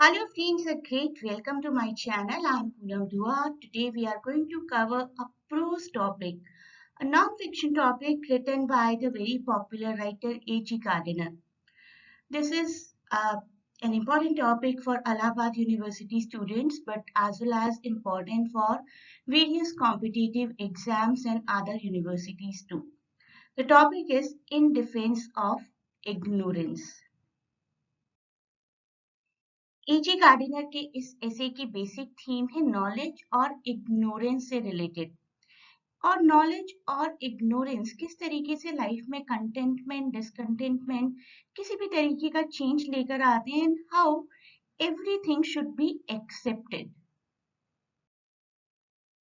Hello friends, a great welcome to my channel. I'm Poonam Dua. Today we are going to cover a prose topic, a non-fiction topic written by the very popular writer A.G. Gardiner. This is an important topic for Allahabad University students, but as well as important for various competitive exams and other universities too. The topic is In Defense of Ignorance. AG Gardiner के इस एसे की basic theme है knowledge और ignorance से related और knowledge और ignorance किस तरीके से लाइफ में कंटेंटमेंट डिसकंटेंटमेंट किसी भी तरीके का चेंज लेकर आते हैं and how everything should be accepted.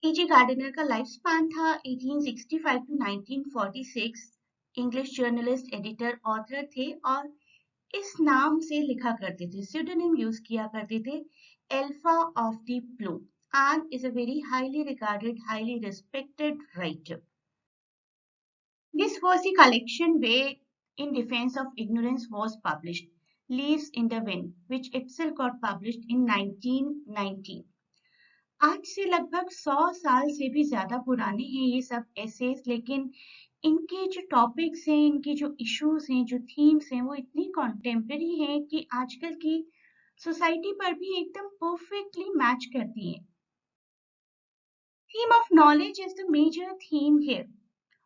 A G Gardiner का लाइफ स्पैन था 1865 to 1946। English journalist editor author थे और इस नाम से लिखा करते थे, pseudonym यूज किया करते थे, Alpha of the Blue, and is a very highly regarded, highly respected writer. This was the collection where In Defense of Ignorance was published, Leaves in the Wind, which itself got published in 1919. आज से लगभग 100 साल से भी ज्यादा पुराने हैं ये सब एसेज, लेकिन इनके जो टॉपिक्स हैं, इनके जो इश्यूज हैं, जो थीम्स हैं, वो इतनी कॉन्टेम्पररी हैं कि आजकल की सोसाइटी पर भी एकदम परफेक्टली मैच करती हैं। Theme of knowledge is the major theme here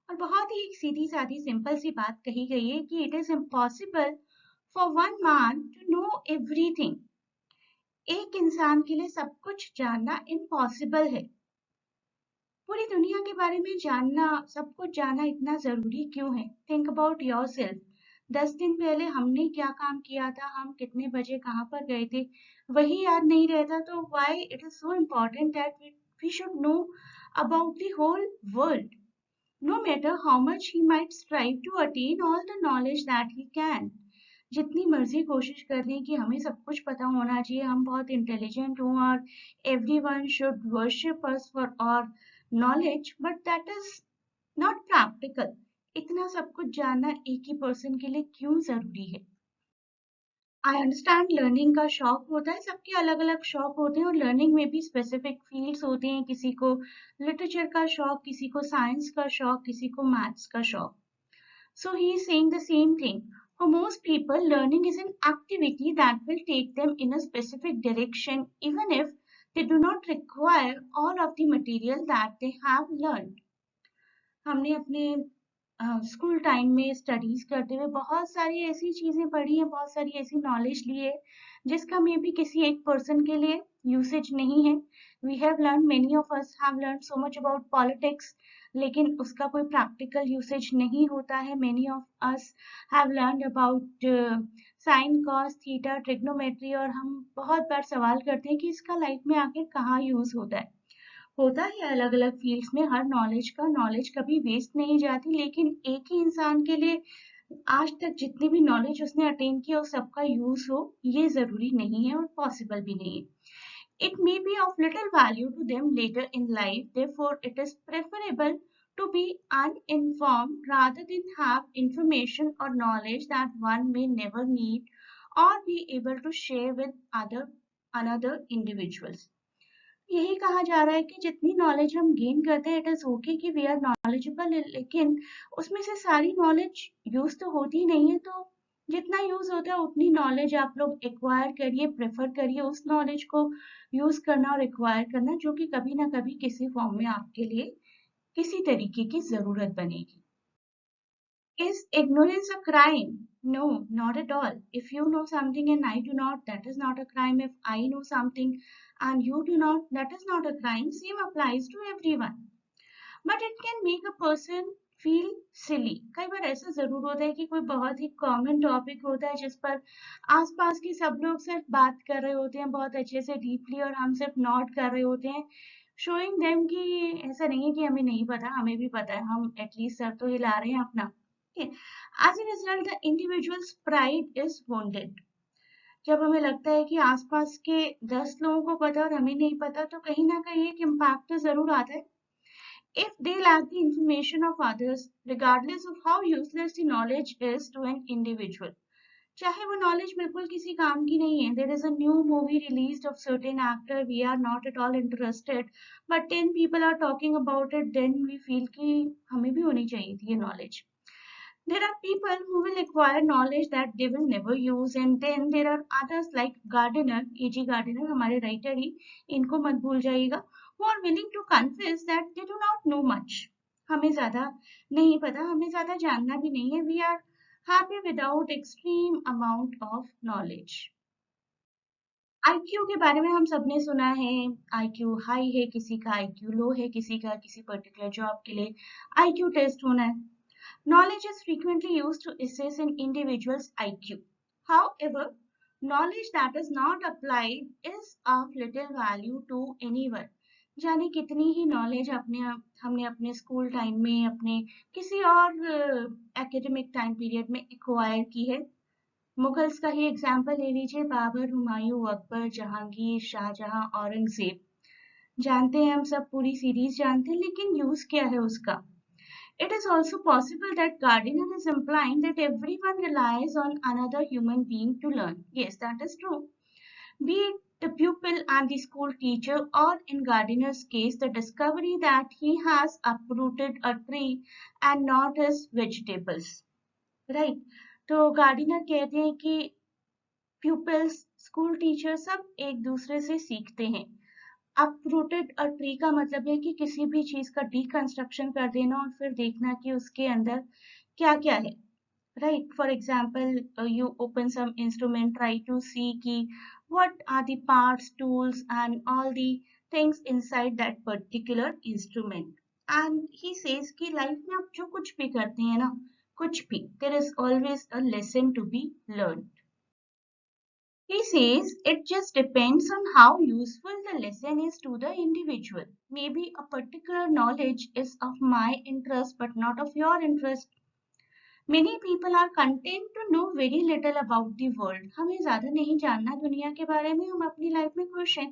और बहुत ही एक सीधी सादी सिंपल सी बात कही गई है कि it is impossible for one man to know everything. एक इंसान के लिए सब कुछ जानना इम्पॉसिबल है। पूरी दुनिया के बारे में जानना, सब कुछ जानना इतना जरूरी क्यों है? Think about yourself. 10 दिन पहले हमने क्या काम किया था, हम कितने बजे कहाँ पर गए थे, वही याद नहीं रहता, तो why it is so important that we should know about the whole world, no matter how much he might strive to attain all the knowledge that he can. जितनी मर्जी कोशिश कर लें कि हमें सब कुछ पता होना चाहिए, हम बहुत इंटेलिजेंट हों और everyone should worship us for our knowledge, but that is not practical. इतना सब कुछ जानना एक ही पर्सन के लिए क्यों जरूरी है? आई अंडरस्टैंड लर्निंग का शौक होता है, सबके अलग अलग शौक होते हैं और लर्निंग में भी स्पेसिफिक फील्ड्स होते हैं। किसी को लिटरेचर का शौक, किसी को साइंस का शौक, किसी को मैथ्स का शौक। So he is saying the same thing. For most people, learning is an activity that will take them in a specific direction, even if they do not require all of the material that they have learned. हमने अपने school time में studies करते हुए बहुत सारी ऐसी चीजें पढ़ी हैं, बहुत सारी ऐसी नॉलेज ली है जिसका मे भी किसी एक पर्सन के लिए यूसेज नहीं है। We have learn, many of us have learn so much about politics, लेकिन उसका कोई प्रैक्टिकल यूसेज नहीं होता है। Many of us have learn about sine, cos, theta, trigonometry, और हम बहुत बार सवाल करते हैं कि इसका लाइफ में आखिर कहाँ यूज होता है। होता है अलग अलग फील्ड्स में, हर नॉलेज कभी वेस्ट नहीं जाती, लेकिन एक ही इंसान के लिए आज तक जितनी भी नॉलेज उसने अटेन किया उस सबका यूज हो, ये जरूरी नहीं है और पॉसिबल भी नहीं है। It may be of little value to them later in life, therefore it is preferable to be uninformed rather than have information or knowledge that one may never need or be able to share with another individuals. यही कहा जा रहा है कि जितनी knowledge हम gain करते हैं, इट इज ओके कि वी आर नॉलेजेबल, लेकिन उसमें से सारी नॉलेज यूज तो होती नहीं है। तो जितना यूज होता है उतनी नॉलेज आप लोग एक्वायर करिए, प्रेफर करिए उस नॉलेज को यूज करना और एक्वायर करना जो कि कभी ना कभी किसी फॉर्म में आपके लिए किसी तरीके की जरूरत बनेगी। Is ignorance a crime? No, not at all. If you know something and I do not, that is not a crime. If I know something and you do not, that is not a crime. Same applies to everyone. But it can make a person feel silly. कई बार ऐसा जरूर होता है कि कोई बहुत ही common topic होता है जिस पर आसपास के सब लोग सिर्फ बात कर रहे होते हैं बहुत अच्छे से डीपली, और हम सिर्फ नॉट कर रहे होते हैं, शोइंग देम कि ऐसा नहीं है कि हमें नहीं पता, हमें भी पता है, हम एटलीस्ट सर तो हिला रहे हैं अपना। As a result, the individual's pride is wounded. जब हमें लगता है कि आसपास के 10 लोगों को पता और हमें नहीं पता, तो कहीं ना कहीं एक इम्पैक्ट तो जरूर आता है। If they lack the information of others, regardless of how useless the knowledge is to an individual, चाहे वो नॉलेज बिल्कुल किसी काम की नहीं है. There is a new movie released of certain actor, we are not at all interested, but 10 people are talking about it, then we feel कि हमें भी होनी चाहिए थी ये knowledge. There are people who will acquire knowledge that they will never use, and then there are others like Gardiner, A.G. Gardiner, हमारे writer ही, इनको मत भूल जाइएगा, who are willing to confess that they do not know much. हमें ज़्यादा नहीं पता, हमें ज़्यादा जानना भी नहीं है. We are happy without extreme amount of knowledge. IQ के बारे में हम सबने सुना है. आईक्यू हाई है किसी का, आईक्यू लो है किसी का, किसी पर्टिकुलर जॉब के लिए आईक्यू टेस्ट होना है. Knowledge is frequently used to assess an individual's IQ. However, knowledge that is not applied is of little value to anyone. जाने कितनी ही नॉलेज हमने अपने स्कूल टाइम में, अपने किसी और एकेडमिक टाइम पीरियड में एक्वायर की है. मुगल्स का ही एग्जाम्पल ले लीजिए, बाबर, हुमायूं, अकबर, जहांगीर, शाहजहां, औरंगजेब. जानते हैं हम सब, पूरी सीरीज जानते हैं, लेकिन यूज क्या है उसका. It is also possible that Gardiner is implying that everyone relies on another human being to learn. Yes, that is true. Be it the pupil and the school teacher, or in Gardiner's case, the discovery that he has uprooted a tree and not his vegetables. Right? तो Gardiner कहते हैं कि pupils, school teacher सब एक दूसरे से सीखते हैं. अपरूटेड अ ट्री का मतलब है कि किसी भी चीज का डिकंस्ट्रक्शन कर देना और फिर देखना कि उसके अंदर क्या क्या है. Right, for example you open some instrument, try to see कि what are the parts, tools and all the things inside that particular instrument. And he says कि लाइफ में आप जो कुछ भी करते हैं ना, कुछ भी, there is always a lesson to be learn. He says it just depends on how useful the lesson is to the individual. Maybe a particular knowledge is of my interest but not of your interest. Many people are content to know very little about the world. हमें ज़्यादा नहीं जानना दुनिया के बारे में, हम अपनी लाइफ में खुश हैं.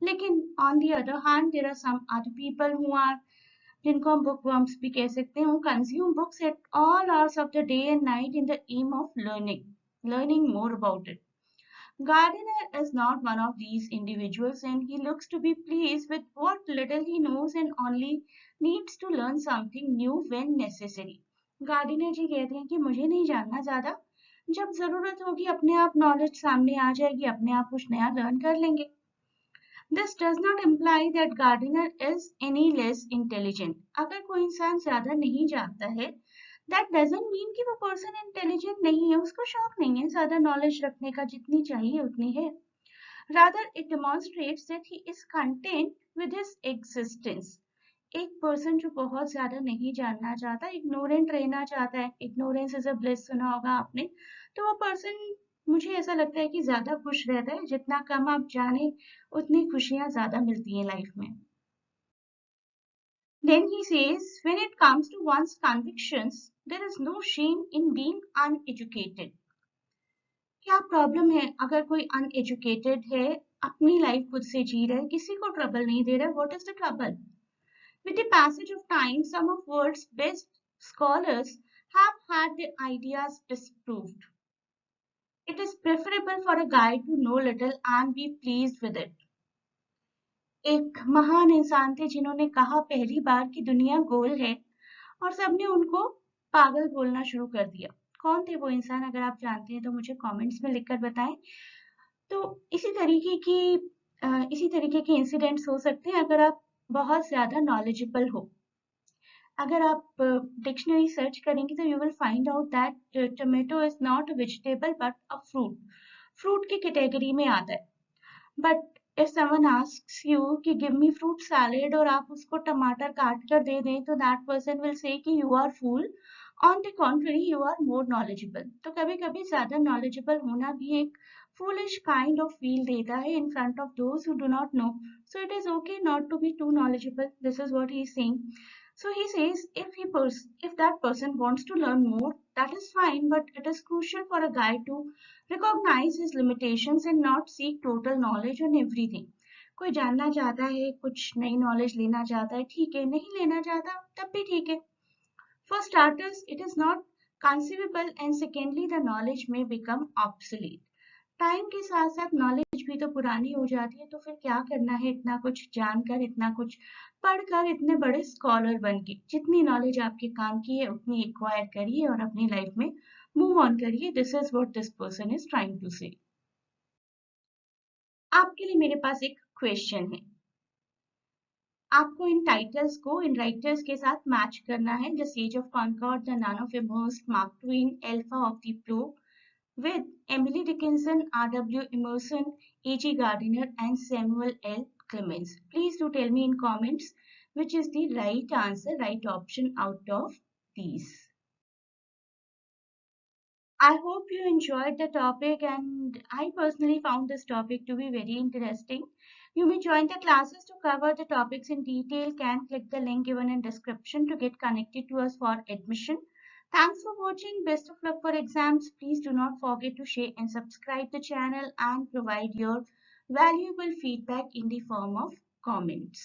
लेकिन on the other hand, there are some other people who are, जिनको हम bookworms भी कह सकते हैं, who consume books at all hours of the day and night in the aim of learning more about it. Gardiner is not one of these individuals, and he looks to be pleased with what little he knows and only needs to learn something new when necessary. Gardner ji कहते हैं कि मुझे नहीं जानना ज्यादा, जब जरूरत होगी अपने आप नॉलेज सामने आ जाएगी, अपने आप कुछ नया लर्न कर लेंगे. This does not imply that Gardiner is any less intelligent. अगर कोई इंसान ज्यादा नहीं जानता है, that doesn't mean कि वो पर्सन इंटेलिजेंट नहीं है, उसको शौक नहीं है ज्यादा नॉलेज रखने का, जितनी चाहिए उतनी है. Rather, it demonstrates that he is content with his existence. एक पर्सन जो बहुत ज्यादा नहीं जानना चाहता, इग्नोरेंट रहना चाहता है, इग्नोरेंस इज अ ब्लिस सुना होगा आपने, तो वो पर्सन, मुझे ऐसा लगता है कि ज्यादा खुश रहता है. जितना कम आप जाने, उतनी खुशियां ज्यादा मिलती हैं लाइफ में. Then he says, when it comes to one's convictions, there is no shame in being uneducated. क्या प्रॉब्लम है अगर कोई अनएजुकेटेड है, अपनी लाइफ खुद से जी रहा है, किसी को ट्रबल नहीं दे रहा है? What is the trouble? With the passage of time, some of world's best scholars have had their ideas disproved. It is preferable for a guy to know little and be pleased with it. एक महान इंसान थे जिन्होंने कहा पहली बार कि दुनिया गोल है, और सबने उनको पागल बोलना शुरू कर दिया. कौन थे वो इंसान? अगर आप जानते हैं तो मुझे कमेंट्स में लिखकर बताएं. तो इसी तरीके के इंसिडेंट्स हो सकते हैं अगर आप बहुत ज्यादा नॉलेजेबल हो. अगर आप डिक्शनरी सर्च करेंगे तो you will find out that tomato is not a vegetable but a fruit. Fruit की कैटेगरी में आता है. But if someone asks you कि गिव मी फ्रूट सैलेड, और आप उसको टमाटर काट कर दे दें, तो दैट पर्सन विल से कि you are fool. On the contrary, you are more knowledgeable. तो कभी कभी ज्यादा नॉलेजेबल होना भी एक foolish kind of feel देता है in front of those who do not know. So it is okay not to be too knowledgeable. This is what he is saying. So he says if that person wants to learn more, that is fine, but it is crucial for a guy to recognize his limitations and not seek total knowledge on everything. कोई जानना चाहता है, कुछ नई knowledge लेना चाहता है, ठीक है. नहीं लेना चाहता तब भी ठीक है. For starters, it is not conceivable, and secondly the knowledge may become obsolete. Time के साथ साथ नॉलेज भी तो पुरानी हो जाती है, तो फिर क्या करना है इतना कुछ जानकर, इतना कुछ पढ़कर, इतने बड़े स्कॉलर बन के? जितनी नॉलेज आपके काम की है उतनी एक्वायर करिए और अपनी लाइफ में मूव ऑन करिए. This is what this person is trying to say. आपके लिए मेरे पास एक क्वेश्चन है. आपको इन टाइटल्स को इन राइटर्स के साथ मैच करना है. The sage of Concord, the nun of Amherst, Mark Twain, Alpha of the Plough, with Emily Dickinson, R.W. Emerson, A.G. Gardiner, and Samuel L. Clemens. Please do tell me in comments which is the right answer, right option out of these. I hope you enjoyed the topic, and I personally found this topic to be very interesting. You may join the classes to cover the topics in detail. Can click the link given in description to get connected to us for admission. Thanks for watching. Best of luck for exams. Please do not forget to share and subscribe the channel and provide your valuable feedback in the form of comments.